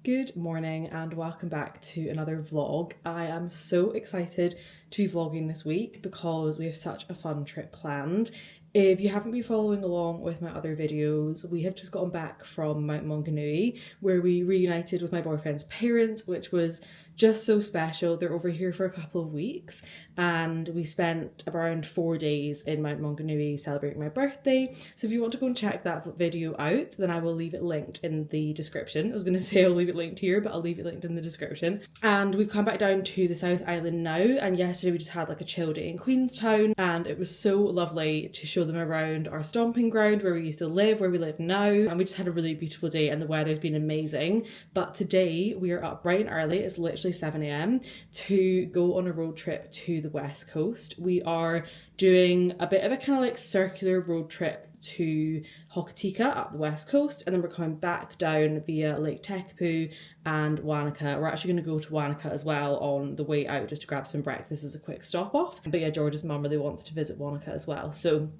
Good morning and welcome back to another vlog. I am so excited to be vlogging this week because we have such a fun trip planned. If you haven't been following along with my other videos, we have just gotten back from Mount Maunganui where we reunited with my boyfriend's parents, which was just so special. They're over here for a couple of weeks and we spent around 4 days in Mount Maunganui celebrating my birthday. So if you want to go and check that video out, then I will leave it linked in the description. I was going to say I'll leave it linked here, but I'll leave it linked in the description. And we've come back down to the South Island now, and yesterday we just had like a chill day in Queenstown and it was so lovely to show them around our stomping ground where we used to live, where we live now, and we just had a really beautiful day and the weather's been amazing. But today we are up bright and early, it's literally 7 a.m. to go on a road trip to the West Coast. We are doing a bit of a kind of like circular road trip to Hokitika up the West Coast, and then we're coming back down via Lake Tekapo and Wanaka. We're actually going to go to Wanaka as well on the way out just to grab some breakfast as a quick stop off. But yeah, George's mum really wants to visit Wanaka as well, so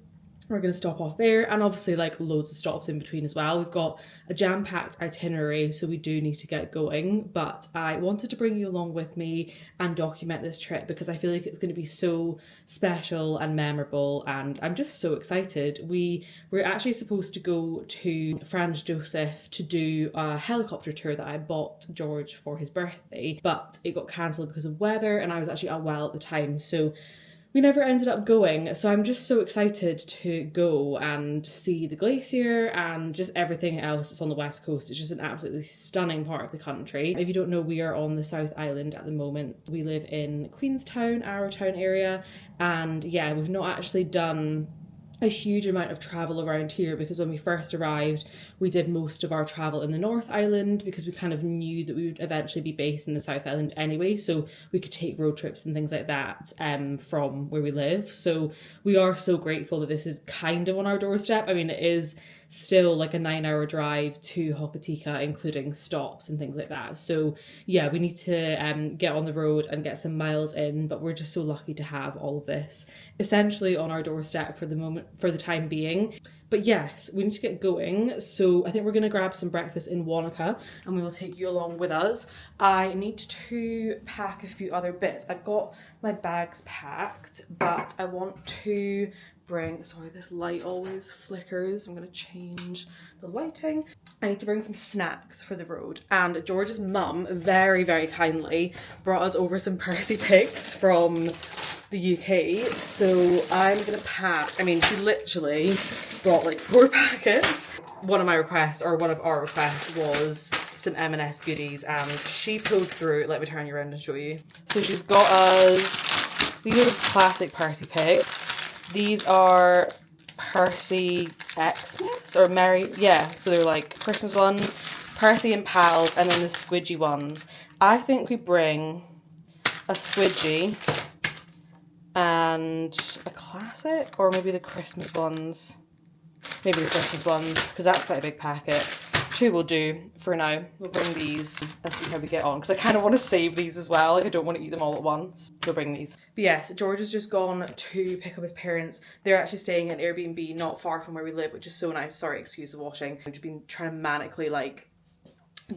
we're going to stop off there, and obviously like loads of stops in between as well. We've got a jam-packed itinerary, so we do need to get going, but I wanted to bring you along with me and document this trip because I feel like it's going to be so special and memorable, and I'm just so excited. We were actually supposed to go to Franz Josef to do a helicopter tour that I bought George for his birthday, but it got cancelled because of weather and I was actually unwell at the time, so we never ended up going. So I'm just so excited to go and see the glacier and just everything else that's on the West Coast. It's just an absolutely stunning part of the country. If you don't know, we are on the South Island at the moment. We live in Queenstown, Arrowtown area, and yeah, we've not actually done a huge amount of travel around here because when we first arrived we did most of our travel in the North Island because we kind of knew that we would eventually be based in the South Island anyway, so we could take road trips and things like that from where we live. So we are so grateful that this is kind of on our doorstep. I mean, it is still like a 9-hour drive to Hokitika, including stops and things like that. So yeah, we need to get on the road and get some miles in, but we're just so lucky to have all of this essentially on our doorstep for the moment, for the time being. But yes, we need to get going. So I think we're going to grab some breakfast in Wanaka and we will take you along with us. I need to pack a few other bits. I've got my bags packed, but I want to bring, sorry, this light always flickers. I'm going to change the lighting. I need to bring some snacks for the road. And George's mum very, very kindly brought us over some Percy Pigs from the UK. So I'm going to pack, I mean, she literally brought like 4 packets. One of my requests, or one of our requests, was some M&S goodies, and she pulled through. Let me turn you around and show you. So she's got us, these are just classic Percy Pigs. These are Percy Xmas or Merry, yeah, so they're like Christmas ones, Percy and Pals, and then the squidgy ones. I think we bring a squidgy and a classic, or maybe the Christmas ones. Maybe the Christmas ones, because that's quite a big packet. 2 will do for now. We'll bring these and see how we get on, because I kind of want to save these as well. Like, I don't want to eat them all at once. So we'll bring these. But yes, George has just gone to pick up his parents. They're actually staying at Airbnb not far from where we live, which is so nice. Sorry, excuse the washing. I've just been trying to manically like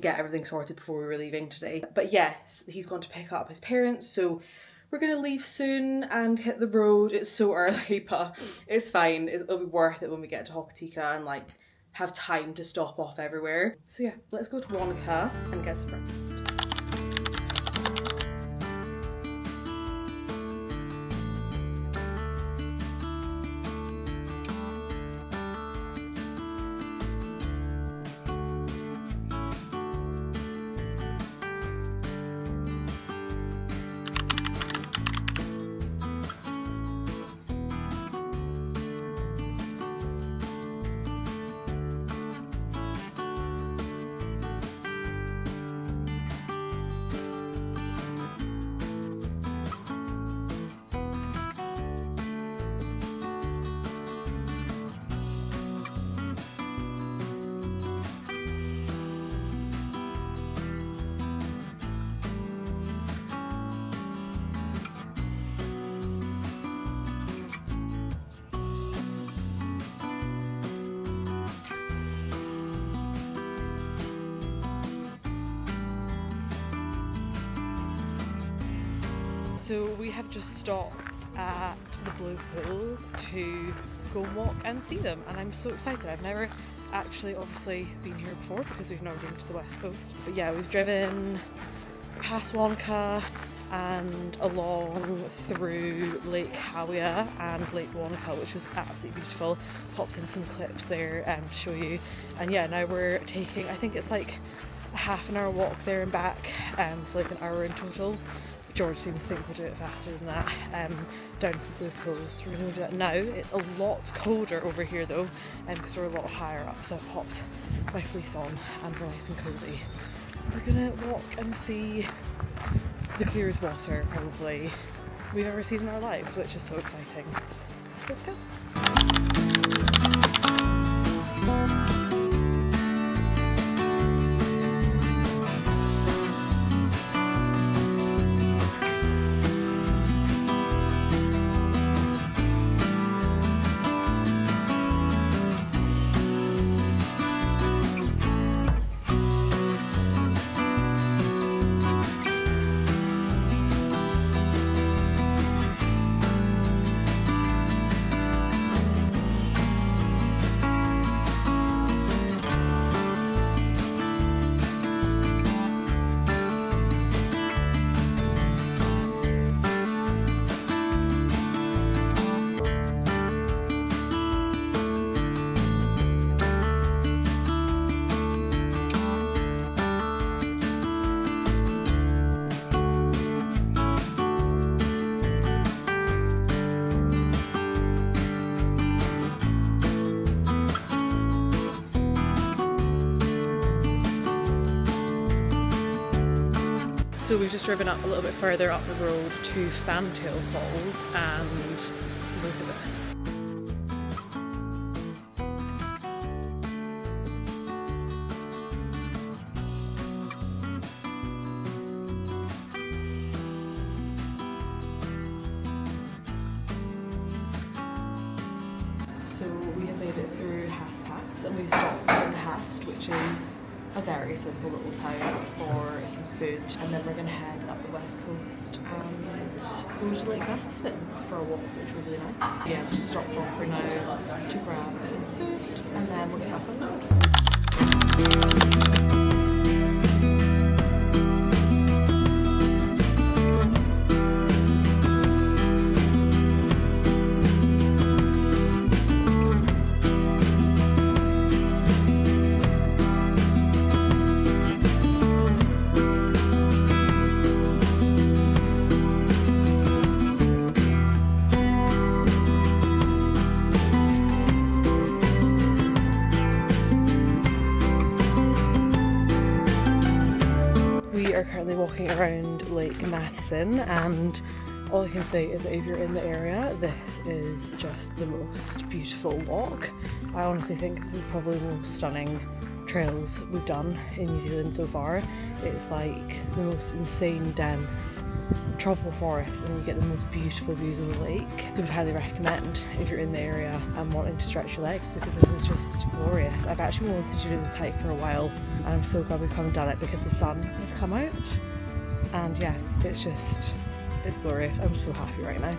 get everything sorted before we were leaving today. But yes, he's gone to pick up his parents, so we're gonna leave soon and hit the road. It's so early, but it's fine. It'll be worth it when we get to Hokitika and like have time to stop off everywhere. So yeah, let's go to Wanaka and get some breakfast. So we have just stopped at the Blue Pools to go walk and see them, and I'm so excited. I've never actually obviously been here before because we've never been to the west coast. But yeah, we've driven past Wanaka and along through Lake Hawea and Lake Wanaka, which was absolutely beautiful. Popped in some clips there to show you. And yeah, now we're taking, I think it's like a half an hour walk there and back, so like an hour in total. George seems to think we'll do it faster than that, down to the Blue Pools. We're going to do that now. It's a lot colder over here though, because we're a lot higher up, so I've popped my fleece on and we're nice and cosy. We're gonna walk and see the clearest water probably we've ever seen in our lives, which is so exciting. So let's go. So we've just driven up a little bit further up the road to Fantail Falls, and look at this. So we have made it through Hast Pass, and we've stopped in Hast, which is a very simple little town, for some food, and then we're going to head up the west coast and go to Lake Matheson for a walk, which will be really nice. Yeah, just stopped off for now to grab some food, and then we'll get back on the road. We are currently walking around Lake Matheson, and all I can say is that if you're in the area, this is just the most beautiful walk. I honestly think this is probably the most stunning trails we've done in New Zealand so far. It's like the most insane dense tropical forest, and you get the most beautiful views of the lake. So would highly recommend if you're in the area and wanting to stretch your legs, because this is just glorious. I've actually wanted to do this hike for a while, and I'm so glad we've come and done it because the sun has come out, and yeah, it's glorious. I'm so happy right now.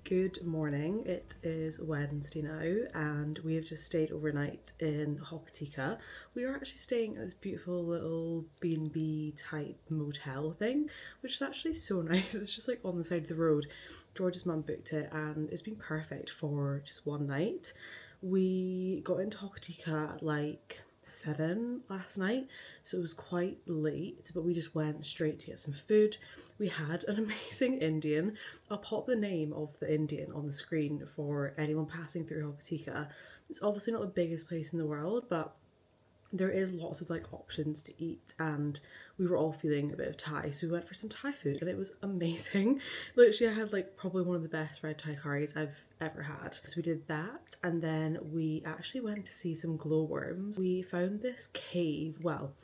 Good morning, it is Wednesday now, and we have just stayed overnight in Hokitika. We are actually staying at this beautiful little B&B type motel thing, which is actually so nice. It's just like on the side of the road. George's mum booked it and it's been perfect for just one night. We got into Hokitika at like 7 last night, so it was quite late, but we just went straight to get some food. We had an amazing Indian. I'll pop the name of the Indian on the screen for anyone passing through Hokitika. It's obviously not the biggest place in the world, but there is lots of like options to eat, and we were all feeling a bit of Thai, so we went for some Thai food and it was amazing. Literally I had like probably one of the best red Thai curries I've ever had. So we did that, and then we actually went to see some glowworms. We found this cave. Well,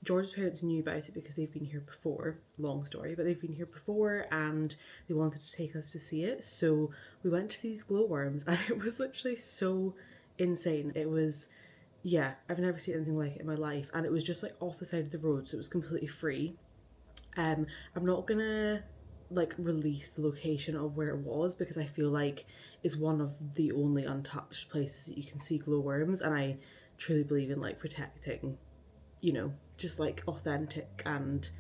George's parents knew about it because they've been here before, long story, but they've been here before and they wanted to take us to see it. So we went to see these glowworms and it was literally so insane. It was, yeah, I've never seen anything like it in my life, and it was just like off the side of the road, so it was completely free. I'm not gonna like release the location of where it was because I feel like it's one of the only untouched places that you can see glowworms, and I truly believe in like protecting, you know, just like authentic and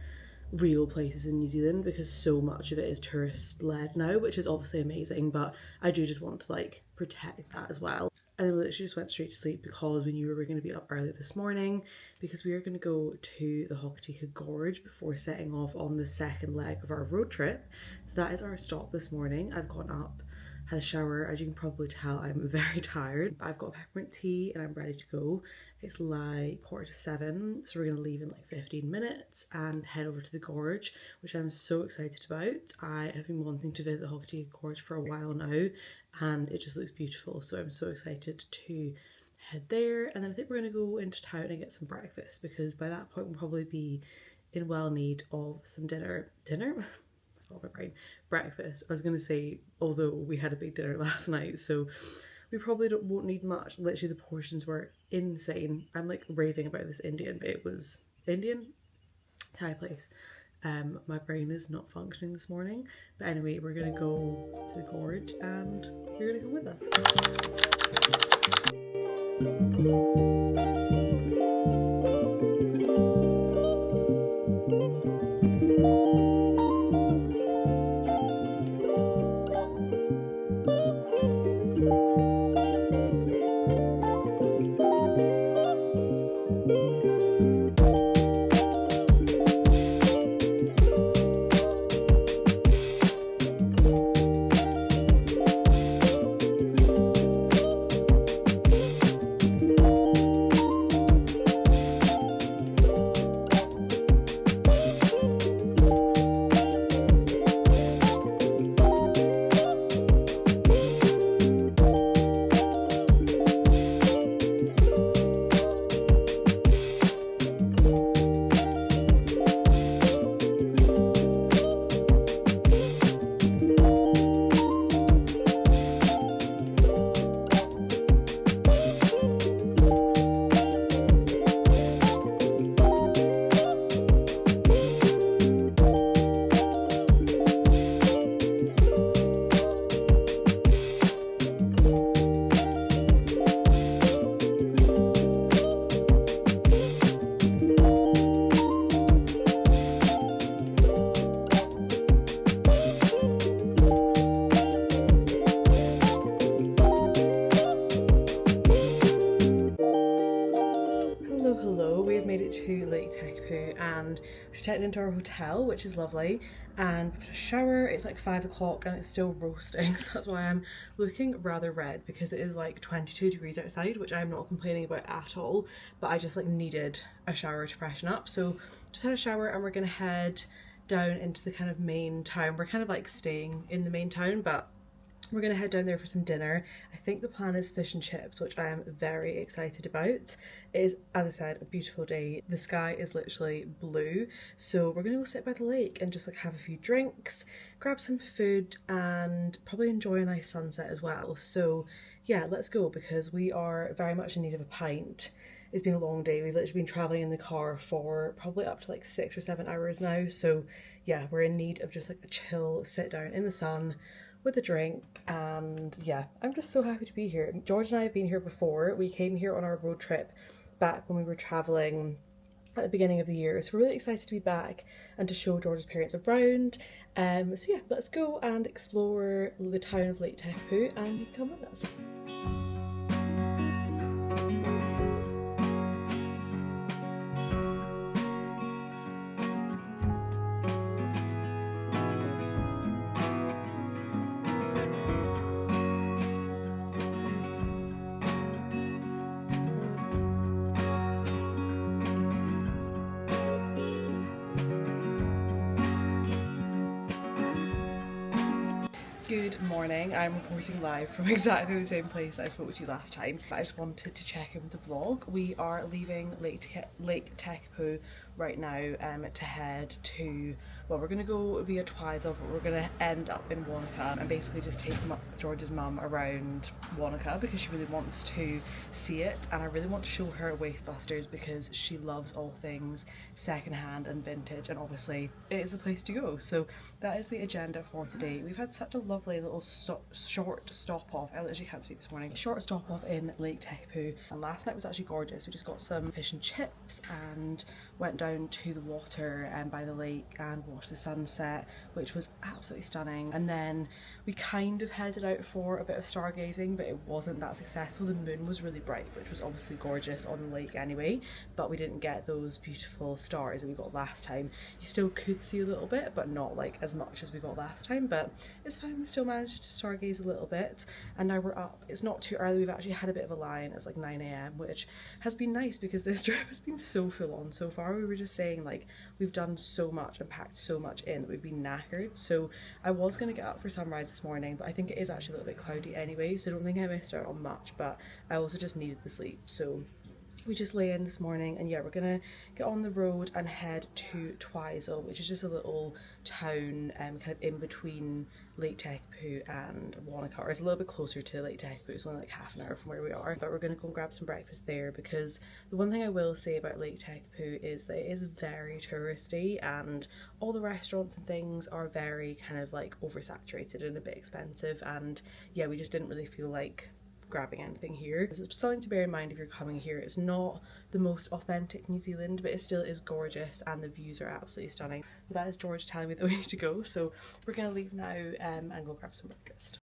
real places in New Zealand, because so much of it is tourist led now, which is obviously amazing, but I do just want to like protect that as well. And then we literally just went straight to sleep because we knew we were going to be up early this morning because we were going to go to the Hokitika Gorge before setting off on the second leg of our road trip. So that is our stop this morning. I've gone up, had a shower. As you can probably tell, I'm very tired. I've got peppermint tea and I'm ready to go. It's like 6:45, so we're going to leave in like 15 minutes and head over to the gorge, which I'm so excited about. I have been wanting to visit Hokitika Gorge for a while now, and it just looks beautiful, so I'm so excited to head there. And then I think we're going to go into town and get some breakfast, because by that point we'll probably be in well need of some dinner. Oh, my brain. Breakfast. I was going to say, although we had a big dinner last night, so we probably won't need much. Literally the portions were insane. I'm like raving about this Indian, but it was Indian Thai place. My brain is not functioning this morning, but anyway, we're gonna go to the gorge and you're gonna come with us. To Lake Tekapo and we're just heading into our hotel, which is lovely, and we've had a shower. It's like 5 o'clock and it's still roasting, so that's why I'm looking rather red, because it is like 22 degrees outside, which I'm not complaining about at all, but I just like needed a shower to freshen up. So just had a shower and we're gonna head down into the kind of main town. We're kind of like staying in the main town, but we're going to head down there for some dinner. I think the plan is fish and chips, which I am very excited about. It is, as I said, a beautiful day. The sky is literally blue. So we're going to go sit by the lake and just like have a few drinks, grab some food, and probably enjoy a nice sunset as well. So yeah, let's go, because we are very much in need of a pint. It's been a long day. We've literally been traveling in the car for probably up to like 6 or 7 hours now. So yeah, we're in need of just like a chill sit down in the sun with a drink, and yeah, I'm just so happy to be here. George and I have been here before. We came here on our road trip back when we were travelling at the beginning of the year, so we're really excited to be back and to show George's parents around. So yeah, let's go and explore the town of Lake Tekapo, and come with us. Good morning. I'm reporting live from exactly the same place I spoke to you last time. I just wanted to check in with the vlog. We are leaving Lake Tekapo right now to head to, well, we're going to go via Twizel, but we're going to end up in Wanaka and basically just take George's mum around Wanaka because she really wants to see it, and I really want to show her Wastebusters because she loves all things secondhand and vintage, and obviously it is a place to go. So that is the agenda for today. We've had such a lovely little short stop off. I literally can't speak this morning. Short stop off in Lake Tekapo, and last night was actually gorgeous. We just got some fish and chips and went down to the water by the lake and watched the sunset, which was absolutely stunning. And then we kind of headed out for a bit of stargazing, but it wasn't that successful. The moon was really bright, which was obviously gorgeous on the lake anyway, but we didn't get those beautiful stars that we got last time. You still could see a little bit, but not like as much as we got last time, but it's fine. We still managed to stargaze a little bit, and now we're up. It's not too early. We've actually had a bit of a lie-in. It's like 9 AM, which has been nice because this trip has been so full on so far. We were just saying, like, we've done so much and packed so much in that we've been knackered. So I was going to get up for sunrise this morning, but I think it is actually a little bit cloudy anyway, so I don't think I missed out on much, but I also just needed the sleep. So we just lay in this morning, and yeah, we're gonna get on the road and head to Twizel, which is just a little town kind of in between Lake Tekapo and Wanaka, or it's a little bit closer to Lake Tekapo. It's only like half an hour from where we are, but we're gonna go and grab some breakfast there, because the one thing I will say about Lake Tekapo is that it is very touristy, and all the restaurants and things are very kind of like oversaturated and a bit expensive, and yeah, we just didn't really feel like grabbing anything here. It's something to bear in mind if you're coming here. It's not the most authentic New Zealand, but it still is gorgeous and the views are absolutely stunning. That is George telling me that we need to go, so we're gonna leave now and go grab some breakfast.